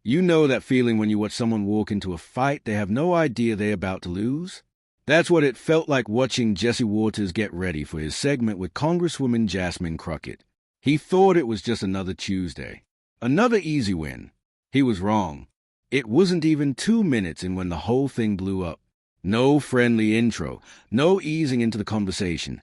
You know that feeling when you watch someone walk into a fight they have no idea they're about to lose? That's what it felt like watching Jesse Waters get ready for his segment with Congresswoman Jasmine Crockett. He thought it was just another Tuesday. Another easy win. He was wrong. It wasn't even 2 minutes in when the whole thing blew up. No friendly intro, no easing into the conversation.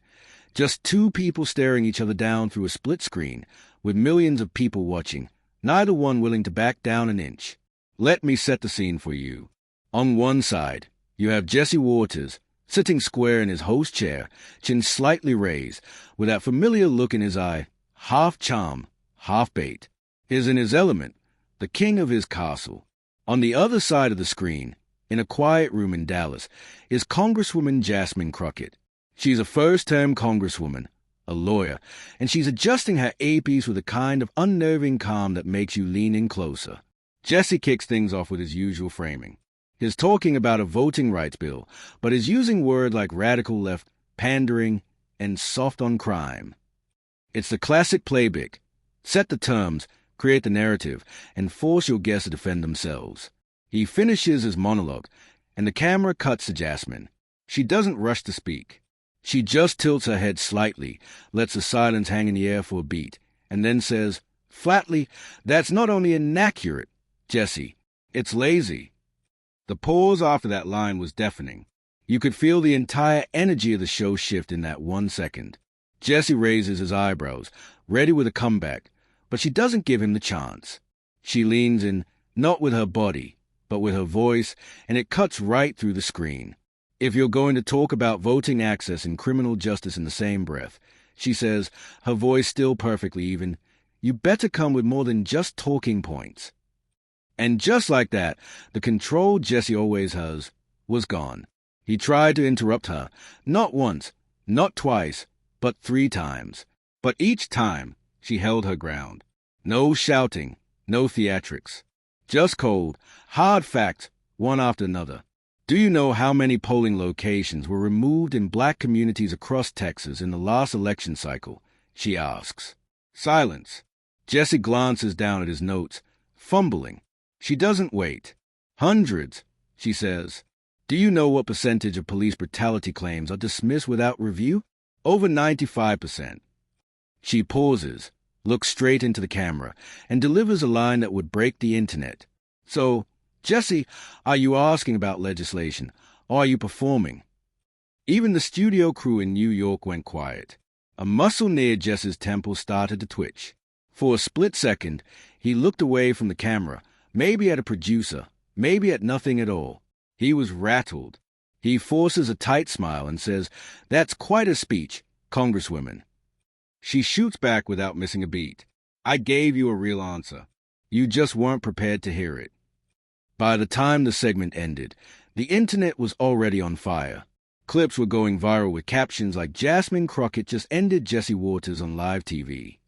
Just two people staring each other down through a split screen, with millions of people watching, neither one willing to back down an inch. Let me set the scene for you. On one side, you have Jesse Waters, sitting square in his host chair, chin slightly raised, with that familiar look in his eye, half charm, half bait. Is in his element, the king of his castle. On the other side of the screen, in a quiet room in Dallas, is Congresswoman Jasmine Crockett. She's a first-term congresswoman, a lawyer, and she's adjusting her earpiece with a kind of unnerving calm that makes you lean in closer. Jesse kicks things off with his usual framing. He's talking about a voting rights bill, but is using words like radical left, pandering, and soft on crime. It's the classic playbook. Set the terms, create the narrative, and force your guests to defend themselves. He finishes his monologue, and the camera cuts to Jasmine. She doesn't rush to speak. She just tilts her head slightly, lets the silence hang in the air for a beat, and then says, flatly, "That's not only inaccurate, Jesse, it's lazy." The pause after that line was deafening. You could feel the entire energy of the show shift in that 1 second. Jesse raises his eyebrows, ready with a comeback, but she doesn't give him the chance. She leans in, not with her body, but with her voice, and it cuts right through the screen. If you're going to talk about voting access and criminal justice in the same breath, she says, her voice still perfectly even, you better come with more than just talking points. And just like that, the control Jesse always has was gone. He tried to interrupt her, not once, not twice, but 3 times. But each time, she held her ground. No shouting, no theatrics. Just cold, hard facts, one after another. Do you know how many polling locations were removed in black communities across Texas in the last election cycle? She asks. Silence. Jesse glances down at his notes, fumbling. She doesn't wait. Hundreds, she says. Do you know what percentage of police brutality claims are dismissed without review? Over 95%. She pauses, looks straight into the camera, and delivers a line that would break the internet. So, Jesse, are you asking about legislation, or are you performing? Even the studio crew in New York went quiet. A muscle near Jesse's temple started to twitch. For a split second, he looked away from the camera, maybe at a producer, maybe at nothing at all. He was rattled. He forces a tight smile and says, "That's quite a speech, Congresswoman." She shoots back without missing a beat. "I gave you a real answer. You just weren't prepared to hear it." By the time the segment ended, the internet was already on fire. Clips were going viral with captions like Jasmine Crockett just ended Jesse Waters on live TV.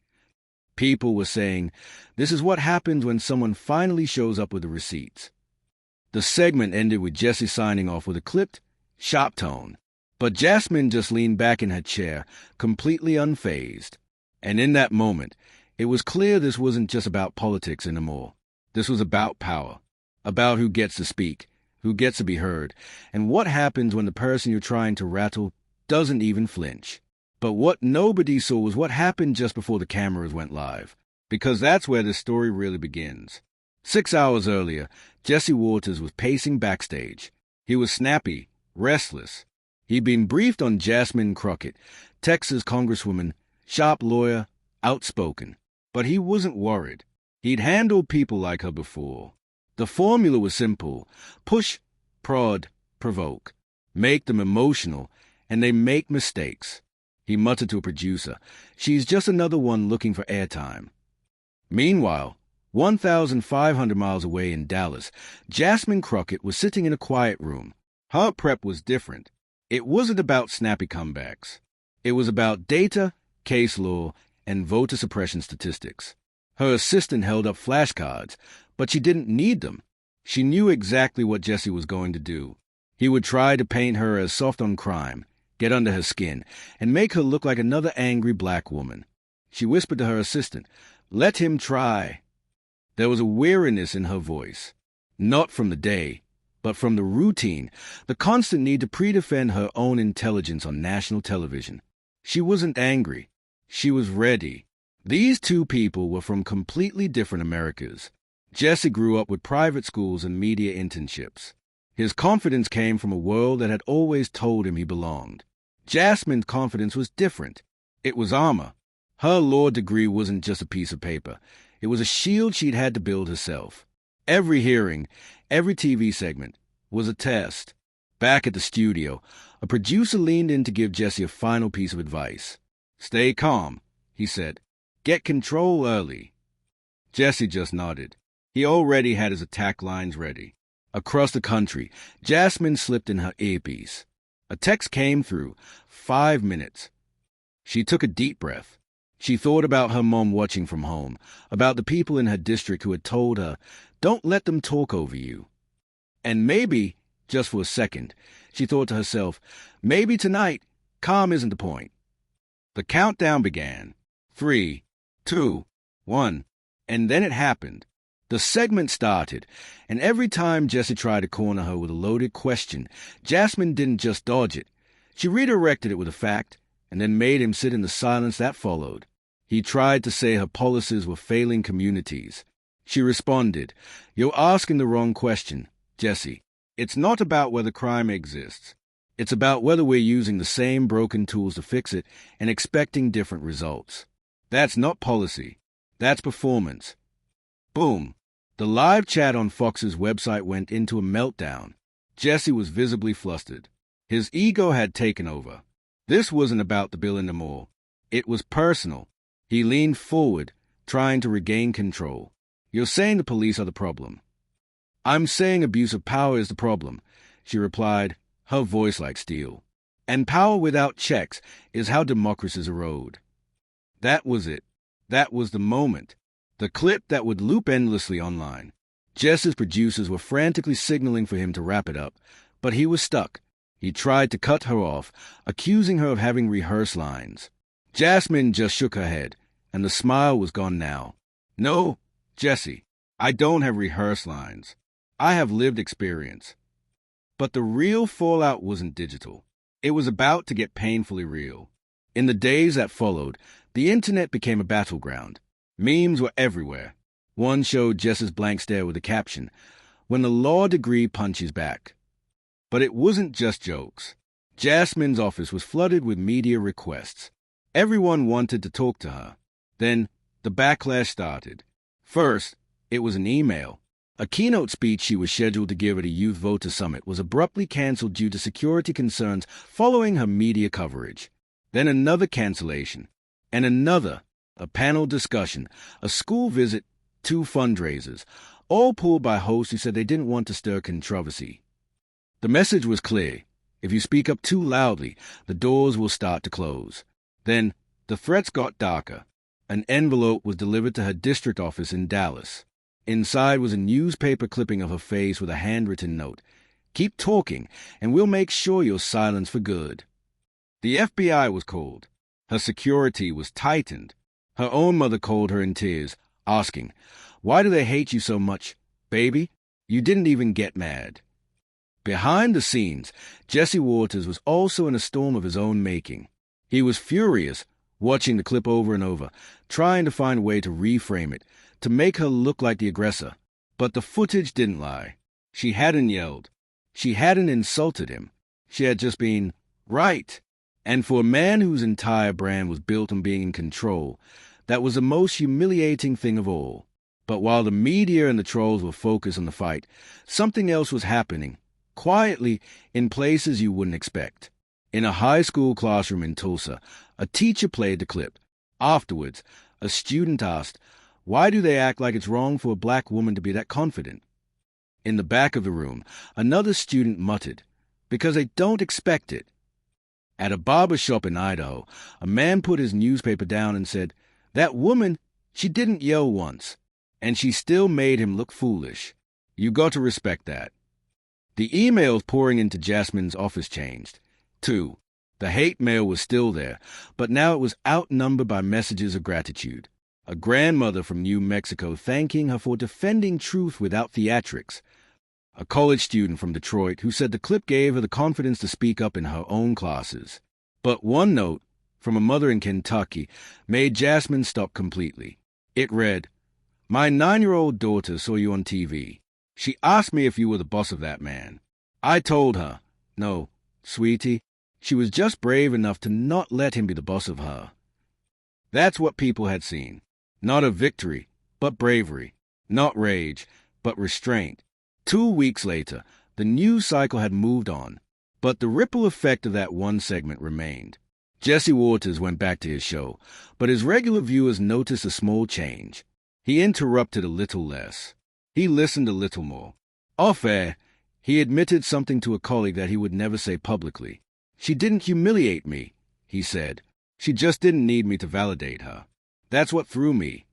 People were saying, this is what happens when someone finally shows up with the receipts. The segment ended with Jesse signing off with a clipped, sharp tone. But Jasmine just leaned back in her chair, completely unfazed. And in that moment, it was clear this wasn't just about politics anymore. This was about power, about who gets to speak, who gets to be heard, and what happens when the person you're trying to rattle doesn't even flinch. But what nobody saw was what happened just before the cameras went live, because that's where this story really begins. 6 hours earlier, Jesse Waters was pacing backstage. He was snappy, restless. He'd been briefed on Jasmine Crockett, Texas congresswoman, sharp lawyer, outspoken. But he wasn't worried. He'd handled people like her before. The formula was simple. Push, prod, provoke. Make them emotional, and they make mistakes. He muttered to a producer, "She's just another one looking for airtime." Meanwhile, 1,500 miles away in Dallas, Jasmine Crockett was sitting in a quiet room. Her prep was different. It wasn't about snappy comebacks. It was about data, case law, and voter suppression statistics. Her assistant held up flashcards, but she didn't need them. She knew exactly what Jesse was going to do. He would try to paint her as soft on crime, get under her skin, and make her look like another angry black woman. She whispered to her assistant, "Let him try." There was a weariness in her voice, not from the day, but from the routine, the constant need to pre-defend her own intelligence on national television. She wasn't angry. She was ready. These two people were from completely different Americas. Jesse grew up with private schools and media internships. His confidence came from a world that had always told him he belonged. Jasmine's confidence was different. It was armor. Her law degree wasn't just a piece of paper. It was a shield she'd had to build herself. Every hearing, every TV segment, was a test. Back at the studio, a producer leaned in to give Jesse a final piece of advice. "Stay calm," he said. "Get control early." Jesse just nodded. He already had his attack lines ready. Across the country, Jasmine slipped in her earpiece. A text came through. 5 minutes. She took a deep breath. She thought about her mom watching from home, about the people in her district who had told her, "Don't let them talk over you." And maybe, just for a second, she thought to herself, maybe tonight, calm isn't the point. The countdown began. 3, 2, 1, and then it happened. The segment started, and every time Jesse tried to corner her with a loaded question, Jasmine didn't just dodge it. She redirected it with a fact, and then made him sit in the silence that followed. He tried to say her policies were failing communities. She responded, "You're asking the wrong question, Jesse. It's not about whether crime exists. It's about whether we're using the same broken tools to fix it and expecting different results. That's not policy. That's performance." Boom. The live chat on Fox's website went into a meltdown. Jesse was visibly flustered. His ego had taken over. This wasn't about the bill anymore. It was personal. He leaned forward, trying to regain control. "You're saying the police are the problem." "I'm saying abuse of power is the problem," she replied, her voice like steel. "And power without checks is how democracies erode." That was it. That was the moment. The clip that would loop endlessly online. Jess's producers were frantically signaling for him to wrap it up, but he was stuck. He tried to cut her off, accusing her of having rehearsed lines. Jasmine just shook her head, and the smile was gone now. "No, Jesse, I don't have rehearsed lines. I have lived experience." But the real fallout wasn't digital. It was about to get painfully real. In the days that followed, the internet became a battleground. Memes were everywhere. One showed Jess's blank stare with a caption, "When the law degree punches back." But it wasn't just jokes. Jasmine's office was flooded with media requests. Everyone wanted to talk to her. Then the backlash started. First, it was an email. A keynote speech she was scheduled to give at a youth voter summit was abruptly canceled due to security concerns following her media coverage. Then another cancellation. And another. A panel discussion, a school visit, 2 fundraisers, all pulled by hosts who said they didn't want to stir controversy. The message was clear. If you speak up too loudly, the doors will start to close. Then the threats got darker. An envelope was delivered to her district office in Dallas. Inside was a newspaper clipping of her face with a handwritten note. "Keep talking, and we'll make sure you're silenced for good." The FBI was called. Her security was tightened. Her own mother called her in tears, asking, "Why do they hate you so much, baby? You didn't even get mad." Behind the scenes, Jesse Waters was also in a storm of his own making. He was furious, watching the clip over and over, trying to find a way to reframe it, to make her look like the aggressor. But the footage didn't lie. She hadn't yelled. She hadn't insulted him. She had just been right. And for a man whose entire brand was built on being in control, that was the most humiliating thing of all. But while the media and the trolls were focused on the fight, something else was happening, quietly, in places you wouldn't expect. In a high school classroom in Tulsa, a teacher played the clip. Afterwards, a student asked, "Why do they act like it's wrong for a black woman to be that confident?" In the back of the room, another student muttered, "Because they don't expect it." At a barber shop in Idaho, a man put his newspaper down and said, "That woman, she didn't yell once, and she still made him look foolish. You got to respect that." The emails pouring into Jasmine's office changed. 2. The hate mail was still there, but now it was outnumbered by messages of gratitude. A grandmother from New Mexico thanking her for defending truth without theatrics. A college student from Detroit who said the clip gave her the confidence to speak up in her own classes. But one note from a mother in Kentucky made Jasmine stop completely. It read, "My 9-year-old daughter saw you on TV. She asked me if you were the boss of that man. I told her, no, sweetie, she was just brave enough to not let him be the boss of her." That's what people had seen. Not a victory, but bravery. Not rage, but restraint. 2 weeks later, the news cycle had moved on, but the ripple effect of that one segment remained. Jesse Waters went back to his show, but his regular viewers noticed a small change. He interrupted a little less. He listened a little more. Off air, he admitted something to a colleague that he would never say publicly. "She didn't humiliate me," he said. "She just didn't need me to validate her. That's what threw me."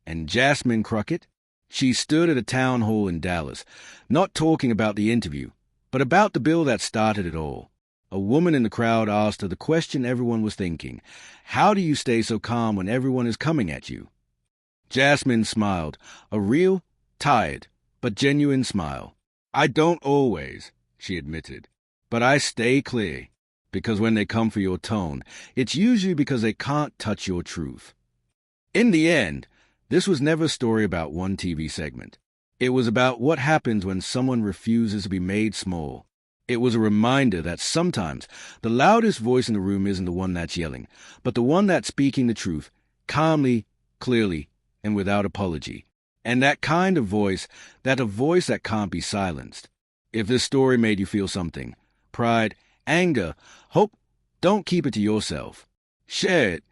And Jasmine Crockett? She stood at a town hall in Dallas, not talking about the interview, but about the bill that started it all. A woman in the crowd asked her the question everyone was thinking: how do you stay so calm when everyone is coming at you? Jasmine smiled, a real, tired, but genuine smile. "I don't always," she admitted, "but I stay clear, because when they come for your tone, it's usually because they can't touch your truth." In the end, this was never a story about one TV segment. It was about what happens when someone refuses to be made small. It was a reminder that sometimes the loudest voice in the room isn't the one that's yelling, but the one that's speaking the truth, calmly, clearly, and without apology. And that kind of voice, a voice that can't be silenced. If this story made you feel something, pride, anger, hope, don't keep it to yourself. Share it,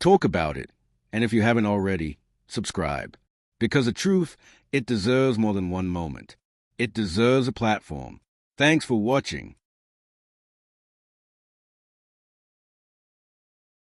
talk about it, and if you haven't already, subscribe. Because the truth, it deserves more than one moment. It deserves a platform. Thanks for watching.